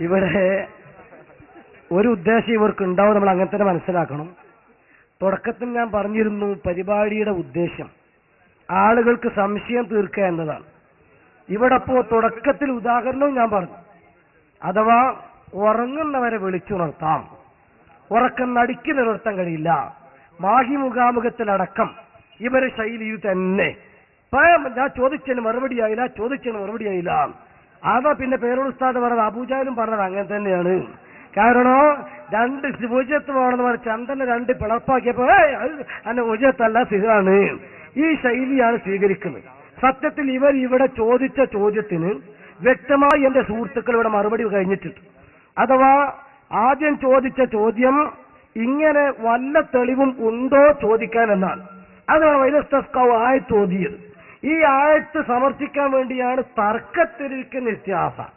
ഇവിടെ ഒരു ഉദ്ദേശം ഇവർക്ക് ഉണ്ടാവും, നമ്മൾ അങ്ങനെ തന്നെ മനസ്സിലാക്കണം. തുടക്കത്തിൽ ഞാൻ പറഞ്ഞിരുന്നു, പരിപാടിയുടെ ഉദ്ദേശം ആളുകൾക്ക് സംശയം തീർക്കുക എന്നതാണ്. ഇവിടെ ഇപ്പോ തുടക്കത്തിൽ ഉദാഹരണവും ഞാൻ പറഞ്ഞു. അഥവാ ഉറങ്ങുന്നവരെ വിളിച്ചുണർത്താം, ഉറക്കം നടുക്കി നിലനിർത്താൻ കഴിയില്ല. മാഹി മുഖാമുഖത്തിലടക്കം ഇവരെ ശൈലിയിൽ തന്നെ ഞാൻ ചോദിച്ചതിന് മറുപടിയായില്ല. അതാ പിന്നെ പേരോട് ഉസ്താദ് പറഞ്ഞത്, അബൂജാലും പറഞ്ഞത് അങ്ങനെ തന്നെയാണ്. കാരണം രണ്ട് ഉജത്ത് വേണമെന്ന് പറഞ്ഞ ചന്ദനെ രണ്ട് പിളർപ്പാക്കിയപ്പോ അന്നെ ഉജത്തല്ല സിഹാണ്. ഈ ശൈലിയാണ് സ്വീകരിക്കുന്നത്. സത്യത്തിൽ ഇവർ ഇവിടെ ചോദിച്ച ചോദ്യത്തിന് വ്യക്തമായി എന്റെ സുഹൃത്തുക്കൾ ഇവിടെ മറുപടി കഴിഞ്ഞിട്ടുണ്ട്. അഥവാ ആദ്യം ചോദിച്ച ചോദ്യം ഇങ്ങനെ വല്ല തെളിവും ഉണ്ടോ ചോദിക്കാൻ എന്നാണ്. അതാണ് വൈലസ്തസ്കാവ് ആയത്ത് ഓതിയത്. ഈ ആയത്ത് സമർത്ഥിക്കാൻ വേണ്ടിയാണ് തർക്കത്തിരിക്കുന്ന വ്യത്യാസം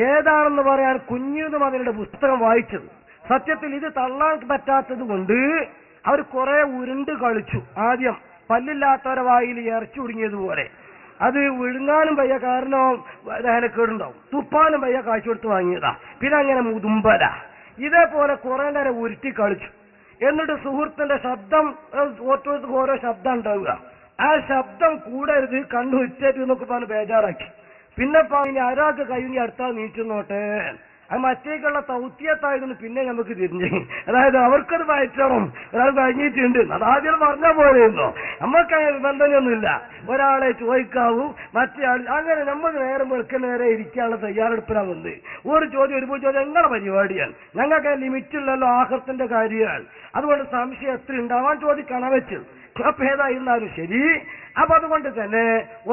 ഏതാണെന്ന് പറയാൻ കുഞ്ഞിനും അതിന്റെ പുസ്തകം വായിച്ചത്. സത്യത്തിൽ ഇത് തള്ളാൻ പറ്റാത്തത് കൊണ്ട് അവർ കുറെ ഉരുണ്ട് കളിച്ചു. ആദ്യം പല്ലില്ലാത്തവരെ വായിൽ ഇറച്ചി ഉടുങ്ങിയതുപോലെ അത് വിഴുങ്ങാനും വയ്യ, കാരണം ദഹനക്കേടുണ്ടാവും. തുപ്പാനും വയ്യ, കാഴ്ച കൊടുത്ത് വാങ്ങിയതാ. പിന്നെ അങ്ങനെ മുതുമ്പല ഇതേപോലെ കുറെ നേരം ഉരുട്ടി കളിച്ചു. എന്നിട്ട് സുഹൃത്തിന്റെ ശബ്ദം, ഓരോരുത്തർക്കും ഓരോ ശബ്ദം ഉണ്ടാവുക, ആ ശബ്ദം കൂടരുത്, കണ്ണു ഉച്ചേറ്റ് എന്നൊക്കെ പറഞ്ഞ് ബേജാറാക്കി. പിന്നെ ഇനി ഒരാൾക്ക് കഴിഞ്ഞ് അടുത്താൾ നീച്ചുന്നോട്ടെ, അത് മറ്റേക്കുള്ള തൗത്യത്തായിരുന്നു. പിന്നെ നമുക്ക് തിരിഞ്ഞ്, അതായത് അവർക്കത് പയറ്റണം, ഒരാൾ കഴിഞ്ഞിട്ടുണ്ട്, അതാദ്യം പറഞ്ഞാൽ പോലെയിരുന്നോ. നമ്മൾക്ക് ബന്ധനൊന്നുമില്ല, ഒരാളെ ചോദിക്കാവൂ മറ്റേ ആൾ, അങ്ങനെ നമ്മൾ നേരം വെളുക്കുന്ന നേരെ ഇരിക്കാനുള്ള തയ്യാറെടുപ്പിലാണ് വന്ന്. ഒരു ചോദ്യം എങ്ങനെ പരിപാടിയാണ്, ഞങ്ങൾക്ക് ലിമിറ്റുള്ളല്ലോ ആഹൃത്തിന്റെ കാര്യമാണ്. അതുകൊണ്ട് സംശയം എത്ര ഉണ്ടാവാൻ ചോദിക്കണം വെച്ചത്. അപ്പൊ ഏതായിരുന്നാലും ശരി. അപ്പൊ അതുകൊണ്ട് തന്നെ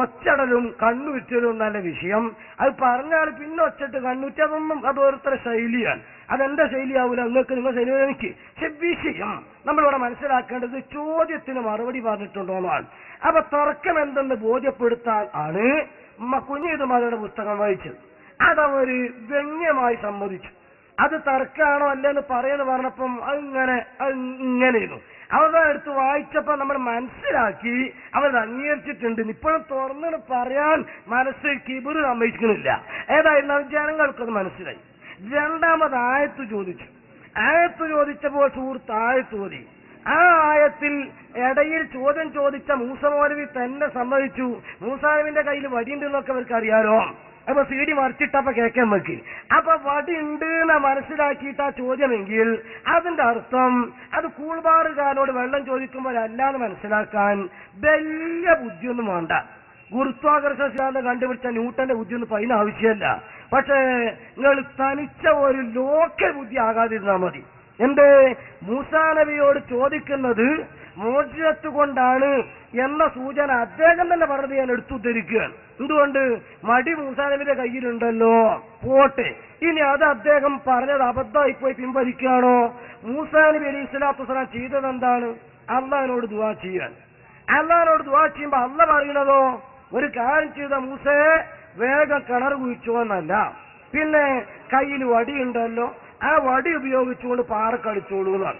ഒച്ചടലും കണ്ണുറ്റലും നല്ല വിഷയം. അത് പറഞ്ഞാൽ പിന്നെ ഒച്ചിട്ട് കണ്ണുറ്റതൊന്നും അത് ഓരോരുത്തരുടെ ശൈലിയാണ്. അതെന്റെ ശൈലിയാവൂല, നിങ്ങൾക്ക് നിങ്ങൾ ശൈലി എനിക്ക്. പക്ഷെ വിഷയം നമ്മളിവിടെ മനസ്സിലാക്കേണ്ടത് ചോദ്യത്തിന് മറുപടി പറഞ്ഞിട്ടുണ്ടോന്നാണ്. അപ്പൊ തർക്കം എന്തെന്ന് ബോധ്യപ്പെടുത്താൻ ആണ് കുഞ്ഞിതുമാരുടെ പുസ്തകം വായിച്ചത്. അതവര് വ്യംഗ്യമായി സമ്മതിച്ചു. അത് തർക്കമാണോ അല്ലെന്ന് പറയുന്നു പറഞ്ഞപ്പം ഇങ്ങനെയിരുന്നു. അവരുടെ അടുത്ത് വായിച്ചപ്പോ നമ്മൾ മനസ്സിലാക്കി അവർ അംഗീകരിച്ചിട്ടുണ്ട്. ഇപ്പോഴും തുറന്നു പറയാൻ മനസ്സ് കിബിറ് സമ്മതിക്കുന്നില്ല. ഏതായിരുന്നാലും ജനങ്ങൾക്കത് മനസ്സിലായി. രണ്ടാമത് ആയത്ത് ചോദിച്ചു. ആയത്ത് ചോദിച്ചപ്പോൾ സുഹൃത്ത് ആയത്ത് ഓതി. ആ ആയത്തിൽ ഇടയിൽ ചോദ്യം ചോദിച്ച മൂസ മൗലവി തന്നെ സമ്മതിച്ചു മൂസാനബിന്റെ കയ്യിൽ വടിയുണ്ടെന്നൊക്കെ അവർക്ക് അറിയാലോ. അപ്പൊ CD മറിച്ചിട്ടപ്പോ കേൾക്കാൻ വെക്കി. അപ്പൊ വടി ഉണ്ട് എന്ന് മനസ്സിലാക്കിയിട്ട് ആ ചോദ്യമെങ്കിൽ അതിന്റെ അർത്ഥം അത് കൂൾബാറുകാരോട് വെള്ളം ചോദിക്കുമ്പോൾ അല്ലാന്ന് മനസ്സിലാക്കാൻ വലിയ ബുദ്ധിയൊന്നും വേണ്ട. ഗുരുത്വാകർഷണ സിദ്ധാന്തം കണ്ടുപിടിച്ച ന്യൂട്ടന്റെ ബുദ്ധിയൊന്നും അതിന് ആവശ്യമല്ല. പക്ഷേ നിങ്ങൾ തനിച്ച ഒരു ലോക്കൽ ബുദ്ധി ആകാതിരുന്നാൽ മതി. എന്റെ മൂസാ നബിയോട് ചോദിക്കുന്നത് മോചിതത്ത് കൊണ്ടാണ് എന്ന സൂചന അദ്ദേഹം തന്നെ പറഞ്ഞത് ഞാൻ എടുത്തുദ്ധരിക്കുകയാണ്. എന്തുകൊണ്ട്? മടി മൂസാ നബിയുടെ കയ്യിലുണ്ടല്ലോ, പോട്ടെ. ഇനി അത് അദ്ദേഹം പറഞ്ഞത് അബദ്ധമായി പോയി പിൻവലിക്കുകയാണോ? മൂസാ നബി അലൈഹി സ്വലാത്തു വസ്സലാം ചെയ്തത് എന്താണ്? അള്ളാഹിനോട് ദുആ ചെയ്യാൻ. അള്ളാഹിനോട് ദുആ ചെയ്യുമ്പോ അള്ളാഹ് പറയുന്നതോ ഒരു കാര്യം ചെയ്ത മൂസയെ വേഗം കിണർ കുഴിച്ചോ എന്നല്ല, പിന്നെ കയ്യിൽ വടിയുണ്ടല്ലോ, ആ വടി ഉപയോഗിച്ചുകൊണ്ട് പാറ കളിച്ചോളൂ എന്നാണ്.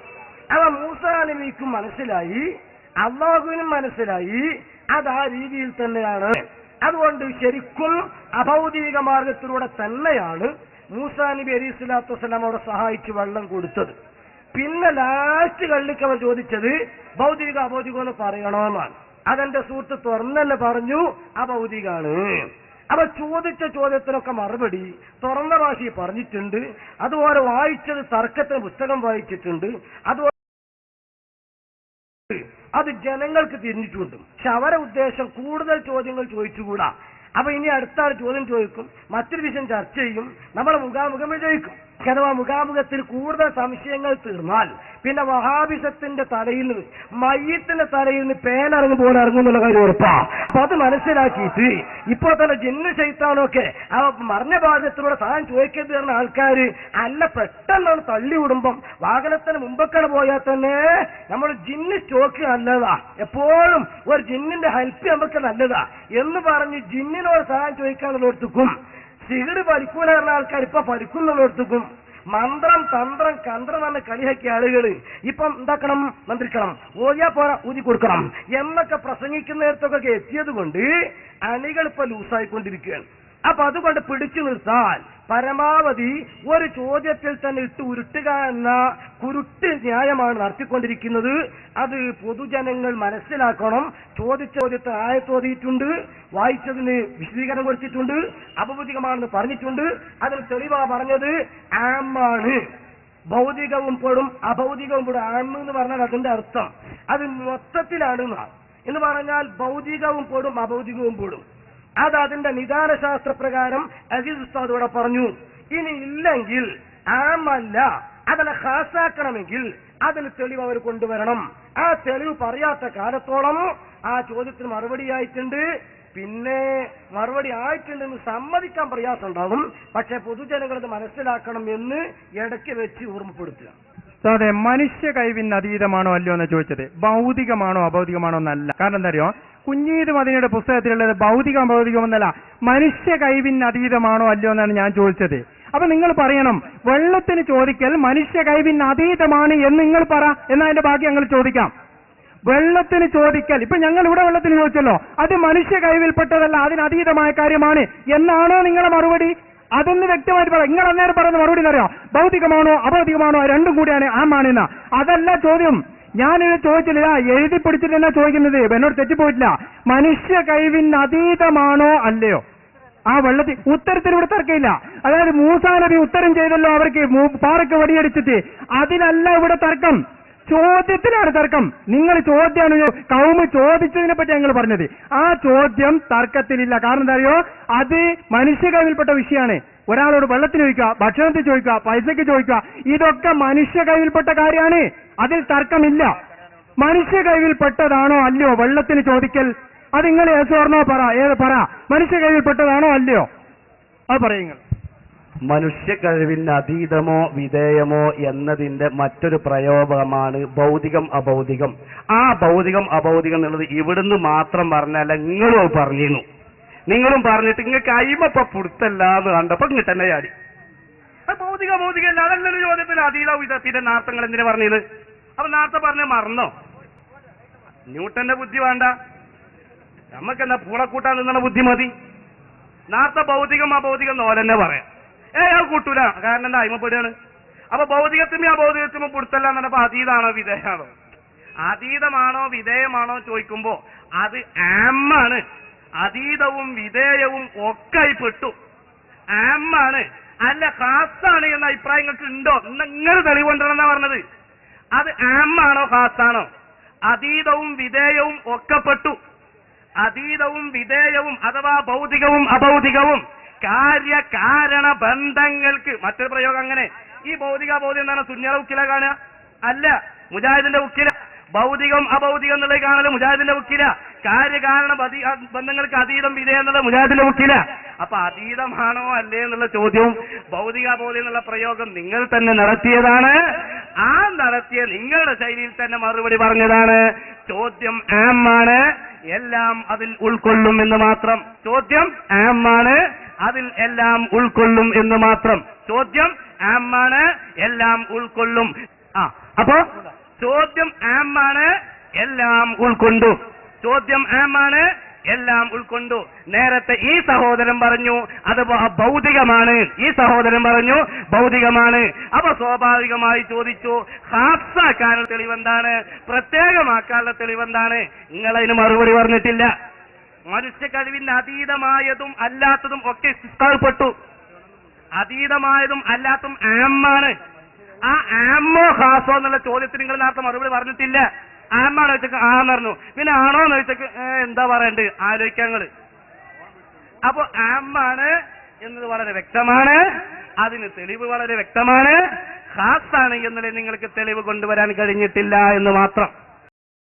അവ മൂസാ നബിക്കും മനസ്സിലായി, അള്ളാഹുവിനും മനസ്സിലായി, അത് ആ രീതിയിൽ തന്നെയാണ്. അതുകൊണ്ട് ശരിക്കും അഭൗതിക മാർഗത്തിലൂടെ തന്നെയാണ് മൂസാ നബി അലൈഹി സ്വലാത്തു വസ്സലാം അവിടെ സഹായിച്ച് വെള്ളം കൊടുത്തത്. പിന്നെ ലാസ്റ്റ് കള്ളിക്ക് അവർ ചോദിച്ചത് ഭൗതിക അഭൗതികം എന്ന് പറയണമെന്നാണ്. അതെന്റെ സുഹൃത്ത് തുറന്നല്ലേ പറഞ്ഞു അഭൗതികാണ്. അപ്പൊ ചോദിച്ച ചോദ്യത്തിനൊക്കെ മറുപടി തുറന്ന ഭാഷയിൽ പറഞ്ഞിട്ടുണ്ട്. അതുപോലെ വായിച്ചത് തർക്കത്തിന് പുസ്തകം വായിച്ചിട്ടുണ്ട്. അതുപോലെ അത് ജനങ്ങൾക്ക് തിരിഞ്ഞിട്ടുണ്ട്. പക്ഷെ അവരെ ഉദ്ദേശം കൂടുതൽ ചോദ്യങ്ങൾ ചോദിച്ചുകൂടാ. അപ്പൊ ഇനി അടുത്ത ആൾ ചോദ്യം ചോദിക്കും, മറ്റൊരു വിഷയം ചർച്ച ചെയ്യും, നമ്മളെ മുഖാമുഖം വിജയിക്കും. അഥവാ മുഖാമുഖത്തിൽ കൂടുതൽ സംശയങ്ങൾ തീർന്നാൽ പിന്നെ വഹാബിസത്തിന്റെ തലയിൽ നിന്ന്, മയ്യത്തിന്റെ തലയിൽ നിന്ന് പേനിറങ്ങും പോലെ ഇറങ്ങുന്നുള്ള കാര്യം ഉറപ്പാ. അപ്പൊ അത് മനസ്സിലാക്കിയിട്ട് ഇപ്പോൾ തന്നെ ജിന്ന് ശൈത്താനൊക്കെ ആ മറിഞ്ഞ ഭാഗത്തിലൂടെ താൻ ചോദിക്കരുത് പറഞ്ഞ ആൾക്കാര് അല്ല പെട്ടെന്നാണ് തള്ളി വിടുമ്പം വാഹനത്തിന് മുമ്പൊക്കെ പോയാൽ തന്നെ നമ്മൾ ജിന്ന് സ്റ്റോക്ക് നല്ലതാ, എപ്പോഴും ഒരു ജിന്നിന്റെ ഹെൽപ്പ് നമുക്ക് നല്ലതാ എന്ന് പറഞ്ഞ് ജിന്നിനോട് സഹായം ചോദിക്കാന്നുള്ളവർക്കും സിഗിട് പഠിക്കൂല പറഞ്ഞ ആൾക്കാർ ഇപ്പൊ പഠിക്കുന്നുള്ളവർക്കും മന്ത്രം തന്ത്രം കന്ത്രം എന്ന് കളിയാക്കിയ ആളുകൾ ഇപ്പം എന്താക്കണം, മന്ത്രിക്കണം, ഓതിയാ പോരാ ഊതി കൊടുക്കണം എന്നൊക്കെ പ്രസംഗിക്കുന്നിടത്തൊക്കെ എത്തിയത് കൊണ്ട് അണികൾ ഇപ്പൊ ലൂസായിക്കൊണ്ടിരിക്കുകയാണ്. അപ്പൊ അതുകൊണ്ട് പിടിച്ചു നിർത്താൻ പരമാവധി ഒരു ചോദ്യത്തിൽ തന്നെ ഇട്ട് ഉരുട്ടുക എന്ന കുരുട്ട് ന്യായമാണ് നടത്തിക്കൊണ്ടിരിക്കുന്നത്. അത് പൊതുജനങ്ങൾ മനസ്സിലാക്കണം. ചോദ്യത്തെ ആയത്തോതിയിട്ടുണ്ട്, വായിച്ചതിന് വിശദീകരണം കൊടുത്തിട്ടുണ്ട്, അപഭൗതികമാണെന്ന് പറഞ്ഞിട്ടുണ്ട്. അതിന് തെളിവാ പറഞ്ഞത് ആമാണ്. ഭൗതികവും പെടും അഭൗതികവും പെടും. ആം എന്ന് പറഞ്ഞാൽ അതിന്റെ അർത്ഥം അത് മൊത്തത്തിലാണ് എന്ന് പറഞ്ഞാൽ ഭൗതികവും പെടും അഭൗതികവും പെടും. അത് അതിന്റെ നിദാന ശാസ്ത്രപ്രകാരം അസീസ് ഉസ്താദ് ഇവിടെ പറഞ്ഞു. ഇനി ഇല്ലെങ്കിൽ ആമല്ല അതിനെ ഖാസാക്കണമെങ്കിൽ അതിന് തെളിവ് അവർ കൊണ്ടുവരണം. ആ തെളിവ് പറയാത്ത കാലത്തോളം ആ ചോദ്യത്തിന് മറുപടിയായിട്ടുണ്ട്. പിന്നെ മറുപടി ആയിട്ടുണ്ടെന്ന് സമ്മതിക്കാൻ പ്രയാസം ഉണ്ടാകും. പക്ഷെ പൊതുജനങ്ങളത് മനസ്സിലാക്കണം എന്ന് ഇടയ്ക്ക് വെച്ച് ഓർമ്മപ്പെടുത്തുക. അതെ, മനുഷ്യ കഴിവിന് അതീതമാണോ അല്ലയോ എന്ന് ചോദിച്ചത് ഭൗതികമാണോ അഭൗതികമാണോ എന്നല്ല. കാരണം എന്താ അറിയോ, കുഞ്ഞീത് മദീനയുടെ പുസ്തകത്തിലുള്ളത് ഭൗതികം അഭൗതികം എന്നല്ല, മനുഷ്യ കഴിവിന് അതീതമാണോ അല്ലയോ എന്നാണ് ഞാൻ ചോദിച്ചത്. അപ്പൊ നിങ്ങൾ പറയണം വെള്ളത്തിന് ചോദിക്കൽ മനുഷ്യ കഴിവിന് അതീതമാണ് എന്ന് നിങ്ങൾ പറ, എന്നതിന്റെ ബാക്കി ഞങ്ങൾ ചോദിക്കാം. വെള്ളത്തിന് ചോദിക്കൽ ഇപ്പൊ ഞങ്ങൾ ഇവിടെ വെള്ളത്തിന് ചോദിച്ചല്ലോ, അത് മനുഷ്യ കഴിവിൽപ്പെട്ടതല്ല, അതിന് അതീതമായ കാര്യമാണ് എന്നാണോ നിങ്ങളുടെ മറുപടി? അതൊന്ന് വ്യക്തമായിട്ട് പറയാം. നിങ്ങൾ അന്നേരം പറയുന്ന മറുപടി അറിയാം, ഭൗതികമാണോ അഭൗതികമാണോ രണ്ടും കൂടിയാണ് ആമാണെന്ന. അതല്ല ചോദ്യം. ഞാനിത് ചോദിച്ചില്ല, എഴുതി പിടിച്ചിട്ട് എന്നാ ചോദിക്കുന്നത്, എന്നോട് തെറ്റിപ്പോയിട്ടില്ല. മനുഷ്യ കഴിവിന് അതീതമാണോ അല്ലയോ? ആ വെള്ളത്തിൽ ഉത്തരത്തിന് ഇവിടെ തർക്കമില്ല. അതായത് മൂസാ നബി ഉത്തരം ചെയ്തല്ലോ അവർക്ക് പാറയ്ക്ക് വടിയടിച്ചിട്ട്, അതിനല്ല ഇവിടെ തർക്കം, ചോദ്യത്തിലാണ് തർക്കം. നിങ്ങൾ ചോദ്യമാണ് കൗമ് ചോദിച്ചതിനെ പറ്റി ഞങ്ങൾ പറഞ്ഞത്. ആ ചോദ്യം തർക്കത്തിലില്ല. കാരണം എന്താ അറിയോ, അത് മനുഷ്യ കഴിവിൽപ്പെട്ട വിഷയമാണ്. ഒരാളോട് വെള്ളത്തിന് ചോദിക്കുക, ഭക്ഷണത്തിൽ ചോദിക്കുക, പൈസയ്ക്ക് ചോദിക്കുക, ഇതൊക്കെ മനുഷ്യ കഴിവിൽപ്പെട്ട കാര്യമാണ്. അതിൽ തർക്കമില്ല. മനുഷ്യ കഴിവിൽപ്പെട്ടതാണോ അല്ലയോ വെള്ളത്തിന് ചോദിക്കൽ? അത് നിങ്ങൾ ഏസോർണോ പറ, ഏത് പറ, മനുഷ്യ കഴിവിൽപ്പെട്ടതാണോ അല്ലയോ അത് പറയുങ്ങൾ. മനുഷ്യ കഴിവിന് അതീതമോ വിധേയമോ എന്നതിന്റെ മറ്റൊരു പ്രയോഗമാണ് ഭൗതികം അഭൗതികം. ആ ഭൗതികം അഭൗതികം എന്നുള്ളത് ഇവിടുന്ന് മാത്രം പറഞ്ഞല്ല, നിങ്ങളും പറഞ്ഞിരുന്നു. നിങ്ങളും പറഞ്ഞിട്ട് നിങ്ങൾക്ക് അയിമപ്പ പുടുത്തല്ല എന്ന് കണ്ടപ്പോ ഇങ്ങോട്ട് തന്നെ ചാടി. ഭൗതിക ഭൗതികല്ല, അതല്ലൊരു ചോദ്യത്തിൽ അതീത വിധത്തിന്റെ നാർത്തങ്ങൾ എന്തിനാ പറഞ്ഞത്? അപ്പൊ നേരത്തെ പറഞ്ഞ മറന്നോ? ന്യൂട്ടന്റെ ബുദ്ധി വേണ്ട, നമുക്കെന്താ പൂളക്കൂട്ടാൻ നിന്നുള്ള ബുദ്ധി മതി. നേരത്തെ ഭൗതികം അഭൗതികം നോലെന്നെ പറയാം. അത് കൂട്ടൂല, കാരണം എന്താ അയിമപ്പെടുകയാണ്. അപ്പൊ ഭൗതികത്തിനും അഭൗതികത്തിനും പുടുത്തല്ല എന്ന് പറഞ്ഞപ്പോ അതീതാണോ വിധേയമാണോ? അതീതമാണോ വിധേയമാണോ ചോദിക്കുമ്പോ അത് ആമാണ്. അതീതവും വിധേയവും ഒക്കെ പെട്ടു. ആമാണ് അല്ല ഖാസാണ് എന്ന അഭിപ്രായങ്ങൾക്ക് ഉണ്ടോ? നിങ്ങൾ തെളിവുണ്ടെന്നാ പറഞ്ഞത്. അത് ആമാണോ ഖാസാണോ? അതീതവും വിധേയവും ഒക്കെ പെട്ടു. അതീതവും വിധേയവും അഥവാ ഭൗതികവും അഭൗതികവും കാര്യകാരണ ബന്ധങ്ങൾക്ക് മറ്റൊരു പ്രയോഗം. അങ്ങനെ ഈ ഭൗതിക അഭൗതികം എന്താണ്? സുന്നിയുടെ ഉക്കില കാണുക അല്ല, മുജാഹിദിന്റെ ഉക്കില. ഭൗതികം അഭൗതികം എന്നുള്ളത് കാണല് മുജാഹിദിന്റെ ഉക്കില. കാര്യകാരണ ബന്ധങ്ങൾക്ക് അതീതം വിധേയം എന്നുള്ളത് മുജാഹിദിന്റെ ഉക്കില. അപ്പൊ അതീതമാണോ അല്ലേ എന്നുള്ള ചോദ്യവും ഭൗതിക അഭൗതികം എന്നുള്ള പ്രയോഗം നിങ്ങൾ തന്നെ നടത്തിയതാണ്. ആ നടത്തിയ നിങ്ങളുടെ ശൈലിയിൽ തന്നെ മറുപടി പറഞ്ഞതാണ്. ചോദ്യം ആമാണ്, എല്ലാം അതിൽ ഉൾക്കൊള്ളും എന്ന് മാത്രം. ചോദ്യം ആമാണ്, അതിൽ എല്ലാം ഉൾക്കൊള്ളും എന്ന് മാത്രം. ചോദ്യം ആമാണ്, എല്ലാം ഉൾക്കൊള്ളും. അപ്പോ ചോദ്യം ആമാണ്, എല്ലാം ഉൾക്കൊണ്ടു. ചോദ്യം ആമാണ്, എല്ലാം ഉൾക്കൊണ്ടു. നേരത്തെ ഈ സഹോദരൻ പറഞ്ഞു അത് ഭൗതികമാണ്, ഈ സഹോദരൻ പറഞ്ഞു ഭൗതികമാണ്. അപ്പൊ സ്വാഭാവികമായി ചോദിച്ചു ഖാസാക്കാനുള്ള തെളിവെന്താണ്, പ്രത്യേകമാക്കാനുള്ള തെളിവെന്താണ്? നിങ്ങളതിന് മറുപടി പറഞ്ഞിട്ടില്ല. മനുഷ്യ കഴിവിന്റെ അതീതമായതും അല്ലാത്തതും ഒക്കെ ഇസ്തിഖ്റാൽപ്പെട്ടു. അതീതമായതും അല്ലാത്തതും ആമാണ്. ആ ആമോ ഖാസോ എന്നുള്ള ചോദ്യത്തിന് നിങ്ങൾ നേരത്തെ മറുപടി പറഞ്ഞിട്ടില്ല. ആമാണോ ചോദിച്ചക്ക് ആന്ന് പറഞ്ഞു, പിന്നെ ആണോ എന്ന് ചോദിച്ചക്ക് എന്താ പറയണ്ട് ആലോചിക്കാൻ നിങ്ങള്. അപ്പൊ ആമാണ് എന്നത് വളരെ വ്യക്തമാണ്, അതിന് തെളിവ് വളരെ വ്യക്തമാണ്. ഖാസാണ് എന്നതിൽ നിങ്ങൾക്ക് തെളിവ് കൊണ്ടുവരാൻ കഴിഞ്ഞിട്ടില്ല എന്ന് മാത്രം.